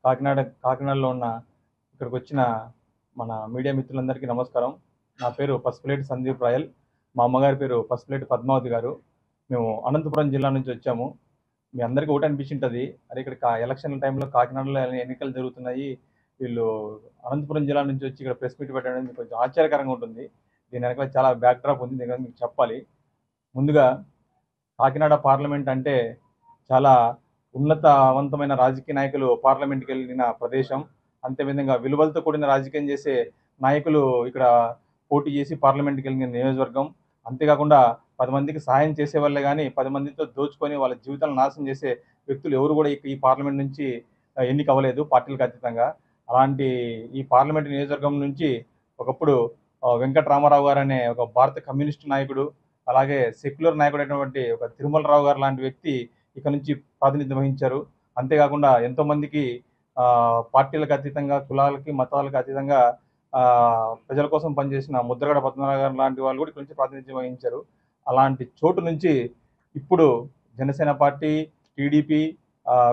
కాకినాడలో ఉన్న ఇక్కడికి వచ్చిన మన మీడియా మిత్రులందరికీ నమస్కారం. నా పేరు పసుపులేటి సందీప్ రాయల్. మా అమ్మగారి పేరు పసుపులేటి పద్మావతి గారు. మేము అనంతపురం జిల్లా నుంచి వచ్చాము. మీ అందరికీ ఒకటి అనిపించింటది, అరే ఇక్కడ ఎలక్షన్ల టైంలో కాకినాడలో ఎన్నికలు జరుగుతున్నాయి, వీళ్ళు అనంతపురం జిల్లా నుంచి వచ్చి ఇక్కడ ప్రెస్ మీట్ పెట్టడం కొంచెం ఆశ్చర్యకరంగా ఉంటుంది. దీని వెనకాల చాలా బ్యాక్ డ్రాప్ ఉంది, దీని మీకు చెప్పాలి. ముందుగా కాకినాడ పార్లమెంట్ అంటే చాలా ఉన్నతవంతమైన రాజకీయ నాయకులు పార్లమెంట్కి వెళ్ళిన ప్రదేశం. అంతేవిధంగా విలువలతో కూడిన రాజకీయం చేసే నాయకులు ఇక్కడ పోటీ చేసి పార్లమెంట్కి వెళ్ళిన నియోజకవర్గం. అంతేకాకుండా 10 మందికి సహాయం చేసే వాళ్ళే కానీ 10 మందితో దోచుకొని వాళ్ళ జీవితాలను నాశనం చేసే వ్యక్తులు ఎవరు కూడా ఈ పార్లమెంట్ నుంచి ఎన్నిక అవ్వలేదు పార్టీలకు అతీతంగా. అలాంటి ఈ పార్లమెంట్ నియోజకవర్గం నుంచి ఒకప్పుడు వెంకటరామారావు గారు అనే ఒక భారత కమ్యూనిస్టు నాయకుడు, అలాగే సెక్యులర్ నాయకుడు అయినటువంటి ఒక తిరుమలరావు గారు లాంటి వ్యక్తి ఇక్కడ నుంచి ప్రాతినిధ్యం వహించారు. అంతేకాకుండా ఎంతోమందికి పార్టీలకు అతీతంగా, కులాలకి మతాలకు అతీతంగా ప్రజల కోసం పనిచేసిన ముద్రగడ పద్మనాభ గారు లాంటి వాళ్ళు కూడా ఇక్కడ నుంచి ప్రాతినిధ్యం వహించారు. అలాంటి చోటు నుంచి ఇప్పుడు Janasena party, TDP,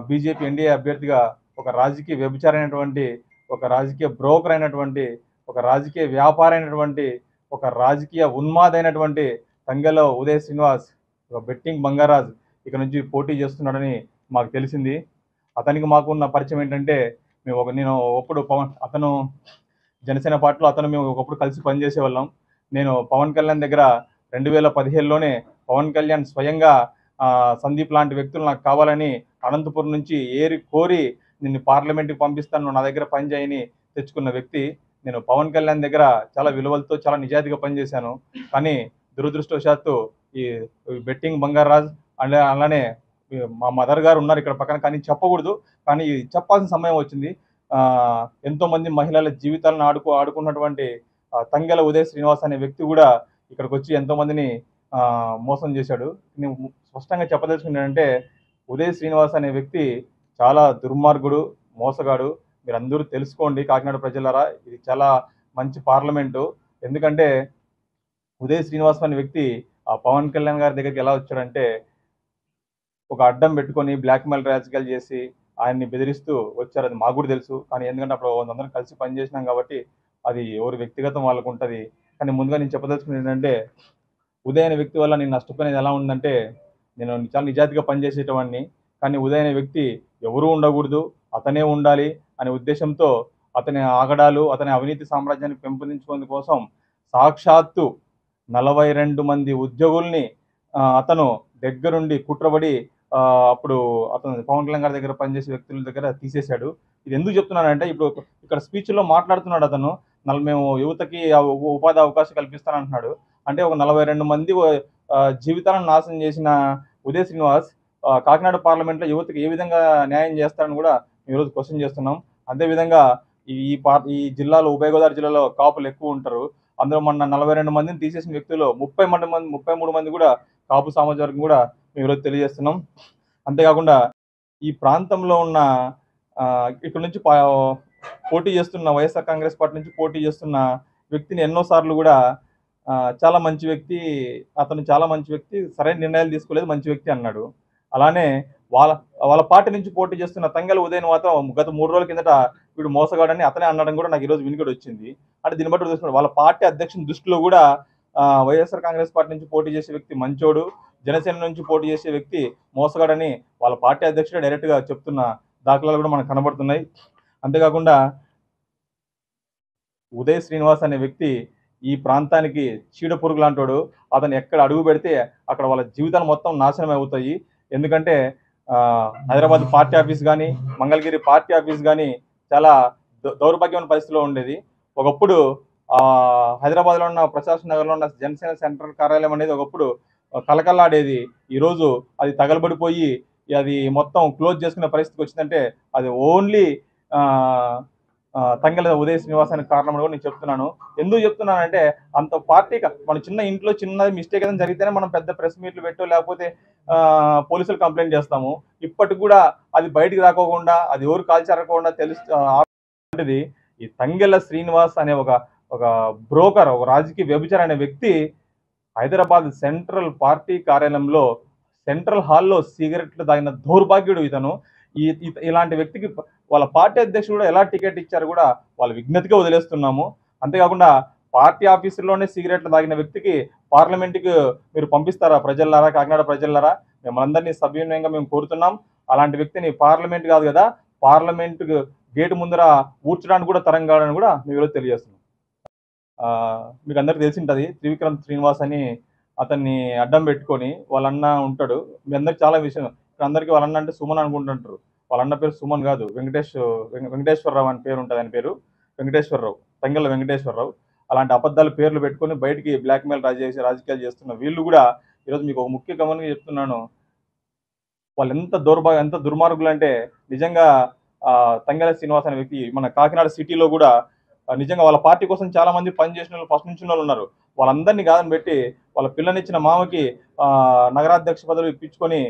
BJP NDA అభ్యర్థిగా ఒక రాజకీయ వ్యభిచారైనటువంటి, ఒక రాజకీయ బ్రోకర్ అయినటువంటి, ఒక రాజకీయ వ్యాపారైనటువంటి, ఒక రాజకీయ ఉన్మాదైనటువంటి తంగెల ఉదయ్ శ్రీనివాస్, ఒక బెట్టింగ్ బంగారాజ్ ఇక్కడ నుంచి పోటీ చేస్తున్నాడని మాకు తెలిసింది. అతనికి మాకున్న పరిచయం ఏంటంటే, నేను ఒకప్పుడు అతను జనసేన పార్టీలో మేము ఒకప్పుడు కలిసి పనిచేసేవాళ్ళం. నేను పవన్ కళ్యాణ్ దగ్గర 2017లోనే పవన్ కళ్యాణ్ స్వయంగా సందీప్ లాంటి వ్యక్తులు నాకు కావాలని అనంతపురం నుంచి కోరి నిన్ను పార్లమెంట్కి పంపిస్తాను, నా దగ్గర పనిచేయని తెచ్చుకున్న వ్యక్తి. నేను పవన్ కళ్యాణ్ దగ్గర చాలా విలువలతో చాలా నిజాయితీగా పనిచేశాను. కానీ దురదృష్టవశాత్తు ఈ బెట్టింగ్ బంగారాజ్ అలానే మా మదర్ గారు ఉన్నారు ఇక్కడ పక్కన, కానీ చెప్పకూడదు, కానీ చెప్పాల్సిన సమయం వచ్చింది. ఎంతోమంది మహిళల జీవితాలను ఆడుకున్నటువంటి తంగెల ఉదయ్ శ్రీనివాస్ అనే వ్యక్తి కూడా ఇక్కడికి వచ్చి ఎంతోమందిని మోసం చేశాడు. నేను స్పష్టంగా చెప్పదలుచుకున్నానంటే, ఉదయ్ శ్రీనివాస్ అనే వ్యక్తి చాలా దుర్మార్గుడు, మోసగాడు. మీరు అందరూ తెలుసుకోండి కాకినాడ ప్రజలారా, ఇది చాలా మంచి పార్లమెంటు. ఎందుకంటే ఉదయ్ శ్రీనివాస్ అనే వ్యక్తి పవన్ కళ్యాణ్ గారి దగ్గరికి ఎలా వచ్చాడంటే, ఒక అడ్డం పెట్టుకొని బ్లాక్మెయిల్ రాజకీయాలు చేసి ఆయన్ని బెదిరిస్తూ వచ్చారు. అది మాకు కూడా తెలుసు. కానీ ఎందుకంటే అప్పుడు అందరం కలిసి పనిచేసినాం కాబట్టి అది ఎవరి వ్యక్తిగతం వాళ్ళకు ఉంటుంది. కానీ ముందుగా నేను చెప్పదలుచుకున్నది ఏంటంటే, ఉదయ్ అనే వ్యక్తి వల్ల నేను నష్టపోయినది ఎలా ఉందంటే, నేను చాలా నిజాయితీగా పనిచేసేటవాడిని, కానీ ఉదయ్ అనే వ్యక్తి ఎవరూ ఉండకూడదు, అతనే ఉండాలి అనే ఉద్దేశంతో అతని ఆగడాలు, అతని అవినీతి సామ్రాజ్యాన్ని పెంపొందించుకునే కోసం సాక్షాత్తు 42 మంది ఉద్యోగుల్ని అతను దగ్గరుండి కుట్రబడి అప్పుడు అతను పవన్ కళ్యాణ్ గారి దగ్గర పనిచేసే వ్యక్తుల దగ్గర తీసేశాడు. ఇది ఎందుకు చెప్తున్నానంటే, ఇప్పుడు ఇక్కడ స్పీచ్లో మాట్లాడుతున్నాడు అతను, మేము యువతకి ఉపాధి అవకాశం కల్పిస్తానంటున్నాడు. అంటే ఒక 42 మంది జీవితాలను నాశనం చేసిన ఉదయ్ శ్రీనివాస్ కాకినాడ పార్లమెంట్లో యువతకి ఏ విధంగా న్యాయం చేస్తారని కూడా ఈరోజు క్వశ్చన్ చేస్తున్నాం. అదేవిధంగా ఈ జిల్లాలో, ఉభయ గోదావరి జిల్లాలో కాపులు ఎక్కువ ఉంటారు. అందులో మొన్న 42 మందిని తీసేసిన వ్యక్తులు 33 మంది కూడా కాపు సామాజిక వర్గం కూడా మేము ఈరోజు తెలియజేస్తున్నాం. అంతేకాకుండా ఈ ప్రాంతంలో ఉన్న ఇక్కడ నుంచి పోటీ చేస్తున్న వైఎస్ఆర్ కాంగ్రెస్ పార్టీ నుంచి పోటీ చేస్తున్న వ్యక్తిని ఎన్నోసార్లు కూడా చాలా మంచి వ్యక్తి, అతను చాలా మంచి వ్యక్తి, సరైన నిర్ణయాలు తీసుకోలేదు, మంచి వ్యక్తి అన్నాడు. అలానే వాళ్ళ పార్టీ నుంచి పోటీ చేస్తున్న తంగెల ఉదయ్ మాత్రం గత 3 రోజుల కిందట వీడు మోసగాడని అతనే అన్నడం కూడా నాకు ఈరోజు వినికిడి వచ్చింది. అంటే దీన్ని బట్టి చూసుకుంటే వాళ్ళ పార్టీ అధ్యక్షుని దృష్టిలో కూడా వైఎస్ఆర్ కాంగ్రెస్ పార్టీ నుంచి పోటీ చేసే వ్యక్తి మంచోడు, జనసేన నుంచి పోటీ చేసే వ్యక్తి మోసగాడని వాళ్ళ పార్టీ అధ్యక్షుడు డైరెక్ట్గా చెప్తున్న దాఖలాలు కూడా మనకు కనబడుతున్నాయి. అంతేకాకుండా ఉదయ్ శ్రీనివాస్ అనే వ్యక్తి ఈ ప్రాంతానికి చీడ పురుగు లాంటోడు. అతను ఎక్కడ అడుగు పెడితే అక్కడ వాళ్ళ జీవితాలు మొత్తం నాశనం అవుతాయి. ఎందుకంటే హైదరాబాద్ పార్టీ ఆఫీస్ కానీ, మంగళగిరి పార్టీ ఆఫీస్ కానీ చాలా దౌర్భాగ్యమైన పరిస్థితిలో ఉండేది. ఒకప్పుడు హైదరాబాద్లో ఉన్న ప్రశాసన నగర్లో ఉన్న జనసేన సెంట్రల్ కార్యాలయం అనేది ఒకప్పుడు కలకల్లాడేది. ఈరోజు అది తగలబడిపోయి అది మొత్తం క్లోజ్ చేసుకునే పరిస్థితికి వచ్చిందంటే అది ఓన్లీ తంగెల ఉదయ్ శ్రీనివాస్ అనే కారణం కూడా నేను చెప్తున్నాను. ఎందుకు చెప్తున్నానంటే, అంత పార్టీ మన చిన్న ఇంట్లో చిన్న మిస్టేక్ ఏదైనా జరిగితేనే మనం పెద్ద ప్రెస్ మీట్లు పెట్టో లేకపోతే పోలీసులు కంప్లైంట్ చేస్తాము. ఇప్పటికి కూడా అది బయటికి రాకోకుండా, అది ఎవరు కాల్చారకోకుండా తెలుస్తుంది. ఈ తంగెల శ్రీనివాస్ అనే ఒక బ్రోకర్, ఒక రాజకీయ వ్యభిచారి అనే వ్యక్తి హైదరాబాద్ సెంట్రల్ పార్టీ కార్యాలయంలో సెంట్రల్ హాల్లో సిగరెట్లు తాగిన దౌర్భాగ్యుడు ఇతను. ఇలాంటి వ్యక్తికి వాళ్ళ పార్టీ అధ్యక్షుడు కూడా ఎలా టికెట్ ఇచ్చారు కూడా వాళ్ళ విజ్ఞతగా వదిలేస్తున్నాము. అంతేకాకుండా పార్టీ ఆఫీసుల్లోనే సిగరెట్లు తాగిన వ్యక్తికి పార్లమెంటుకి మీరు పంపిస్తారా ప్రజలారా, కాకినాడ ప్రజలారా? మిమ్మల్ని సభ్యునిగా మేము కోరుతున్నాం. అలాంటి వ్యక్తిని పార్లమెంట్ కాదు కదా, పార్లమెంటు గేటు ముందర ఊడ్చడానికి కూడా తరం కావాలని కూడా మేము తెలియజేస్తున్నాం. మీకు అందరికీ తెలిసి ఉంటుంది, త్రివిక్రమ్ శ్రీనివాస్ అని అతన్ని అడ్డం పెట్టుకొని వాళ్ళన్న ఉంటాడు. మీ అందరికి చాలా విషయం, అందరికీ వాళ్ళన్న అంటే సుమన్ అనుకుంటుంటారు. వాళ్ళన్న పేరు సుమన్ కాదు, వెంకటేశ్వరరావు అని పేరు ఉంటుంది. ఆయన పేరు వెంకటేశ్వరరావు, తంగెళ్ళ వెంకటేశ్వరరావు. అలాంటి అబద్ధాలు పేర్లు పెట్టుకొని బయటికి బ్లాక్మెయిల్ రాజకీయాలు చేస్తున్న వీళ్ళు కూడా ఈరోజు మీకు ఒక ముఖ్య గమనంగా చెప్తున్నాను, వాళ్ళు ఎంత దుర్మార్గులు అంటే నిజంగా తంగెళ్ళ శ్రీనివాస్ అనే వ్యక్తి మన కాకినాడ సిటీలో కూడా నిజంగా వాళ్ళ పార్టీ కోసం చాలా మంది పనిచేసిన వాళ్ళు, ఫస్ట్ నుంచి వాళ్ళు ఉన్నారు. వాళ్ళందరినీ కాదని పెట్టి వాళ్ళ పిల్లనిచ్చిన మామకి నగరాధ్యక్ష పదవి ఇప్పించుకొని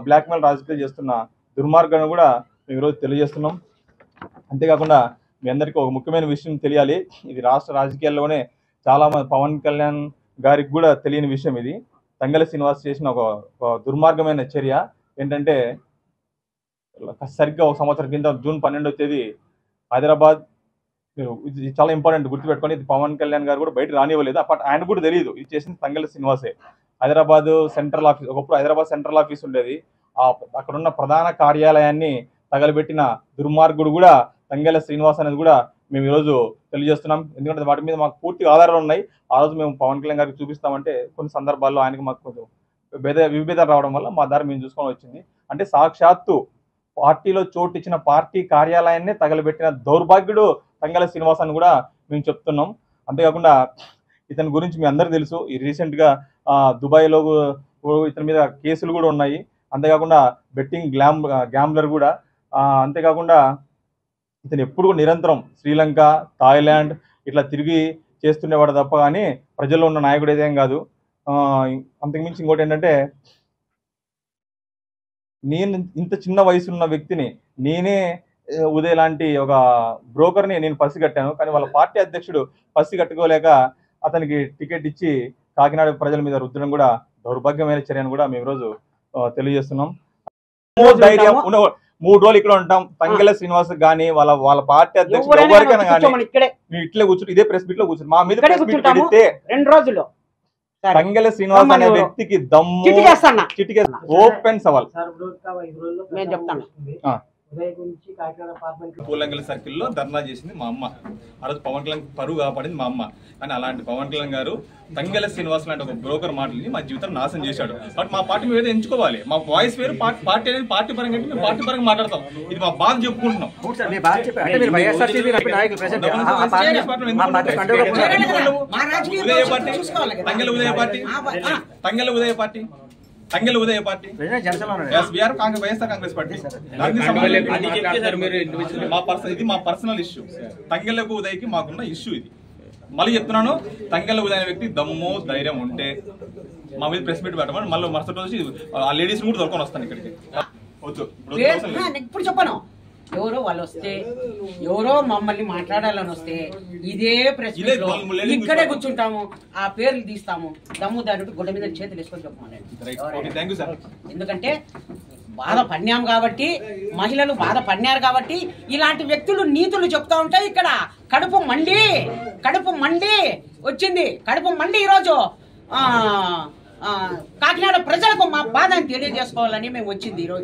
బ్లాక్మెయిల్ రాజకీయాలు చేస్తున్న దుర్మార్గాన్ని కూడా మేము ఈరోజు తెలియజేస్తున్నాం. అంతేకాకుండా మీ అందరికీ ఒక ముఖ్యమైన విషయం తెలియాలి, ఇది రాష్ట్ర రాజకీయాల్లోనే చాలా మంది పవన్ కళ్యాణ్ గారికి కూడా తెలియని విషయం. ఇది తంగెళ్ళ శ్రీనివాస్ చేసిన ఒక దుర్మార్గమైన చర్య ఏంటంటే, సరిగ్గా ఒక సంవత్సరం కింద జూన్ 12వ తేదీ హైదరాబాద్, ఇది చాలా ఇంపార్టెంట్ గుర్తుపెట్టుకొని, ఇది పవన్ కళ్యాణ్ గారు కూడా బయట రానివ్వలేదు. అప్పటి ఆయన కూడా తెలియదు ఇది చేసింది తంగెళ్ళ శ్రీనివాసే. హైదరాబాద్ సెంట్రల్ ఆఫీస్, ఒకప్పుడు హైదరాబాద్ సెంట్రల్ ఆఫీస్ ఉండేది, అక్కడున్న ప్రధాన కార్యాలయాన్ని తగలబెట్టిన దుర్మార్గుడు కూడా తంగెళ్ళ శ్రీనివాస్ అనేది కూడా మేము ఈరోజు తెలియజేస్తున్నాం. ఎందుకంటే వాటి మీద మాకు పూర్తి ఆధారాలు ఉన్నాయి. ఆ రోజు మేము పవన్ కళ్యాణ్ గారికి చూపిస్తామంటే కొన్ని సందర్భాల్లో ఆయనకి మాకు కొంచెం విభేదాలు రావడం వల్ల మా దారి మేము చూసుకొని వచ్చింది. అంటే సాక్షాత్తు పార్టీలో చోటు ఇచ్చిన పార్టీ కార్యాలయాన్ని తగలబెట్టిన దౌర్భాగ్యుడు తంగెళ్ళ శ్రీనివాస్ అని కూడా మేము చెప్తున్నాం. అంతేకాకుండా ఇతని గురించి మీ అందరికీ తెలుసు, ఈ రీసెంట్గా దుబాయ్లో ఇతని మీద కేసులు కూడా ఉన్నాయి. అంతేకాకుండా బెట్టింగ్ గ్యాంబ్లర్ కూడా. అంతేకాకుండా ఇతను ఎప్పుడు నిరంతరం శ్రీలంక, థాయిలాండ్ ఇట్లా తిరిగి చేస్తుండేవాడు తప్ప కానీ ప్రజల్లో ఉన్న నాయకుడు ఏదేం కాదు. అంతకుమించి ఇంకోటి ఏంటంటే, నేను ఇంత చిన్న వయసు ఉన్న వ్యక్తిని, నేనే ఉదయ్ లాంటి ఒక బ్రోకర్ని నేను పసిగట్టాను, కానీ వాళ్ళ పార్టీ అధ్యక్షుడు పసిగట్టుకోలేక అతనికి టికెట్ ఇచ్చి కాకినాడ ప్రజల మీద రుద్దడం కూడా దౌర్భాగ్యమైన చర్యను కూడా మేము ఈరోజు తెలియజేస్తున్నాం. ధైర్యం 3 రోజులు ఇక్కడ ఉంటాం. తంగెళ్ళ శ్రీనివాస్ కానీ వాళ్ళ పార్టీ అధ్యక్షుడు ఎవరికైనా కానీ మేము ఇట్లే కూర్చుంటే, ఇదే ప్రెస్ మీట్ లో కూర్చుంటాం. మా మీద ప్రెస్ మీట్ పెడితే 2 రోజులు తంగెళ్ళ శ్రీనివాస్ అనే వ్యక్తికి దమ్ము చిటికే ఓపెన్ సవాల్ పూలంగల్ సర్కిల్లో ధర్నా చేసింది మా అమ్మ. ఆ రోజు పవన్ కళ్యాణ్ పరువు కాపాడింది మా అమ్మ. కానీ అలాంటి పవన్ కళ్యాణ్ గారు తంగెళ్ళ శ్రీనివాస్ లాంటి ఒక బ్రోకర్ మాటలని మా జీవితం నాశనం చేశాడు. బట్ మా పార్టీ మీద ఎంచుకోవాలి, మా వాయిస్ వేరు, పార్టీ అనేది పార్టీ పరంగా అంటే మేము పార్టీ పరంగా మాట్లాడతాం. ఇది మా బాధ చెప్పుకుంటున్నాం. తంగెళ్ళ ఉదయ పార్టీ వైఎస్ఆర్ కాంగ్రెస్ పార్టీ. ఇది మా పర్సనల్ ఇష్యూ. తంగెళ్ళ ఉదయకి మాకున్న ఇష్యూ ఇది. మళ్ళీ చెప్తున్నాను, తంగెళ్ళ ఉదయ అనే వ్యక్తి దమ్ము ధైర్యం ఉంటే మా మీద ప్రెస్ మీట్ పెట్టమని మళ్ళీ మరుసటి రోజు ఆ లేడీస్ కూడా దొరకొని వస్తాను ఇక్కడికి. ఇప్పుడు చెప్పను, ఎవరో వాళ్ళు వస్తే, ఎవరో మమ్మల్ని మాట్లాడాలని వస్తే ఇదే ప్రెస్ ఇక్కడే కూర్చుంటాము, ఆ పేర్లు తీస్తాము. దమ్ము దాని గుడ్డ మీద చేతులు వేసుకొని చెప్పమనండి. ఎందుకంటే బాధ పడినాం కాబట్టి, మహిళలు బాధ పడినారు కాబట్టి ఇలాంటి వ్యక్తులు నీతులు చెప్తా ఉంటాయి. ఇక్కడ కడుపు మండి వచ్చింది. కడుపు మండి ఈరోజు కాకినాడ ప్రజలకు మా బాధని తెలియజేసుకోవాలని మేము వచ్చింది ఈరోజు.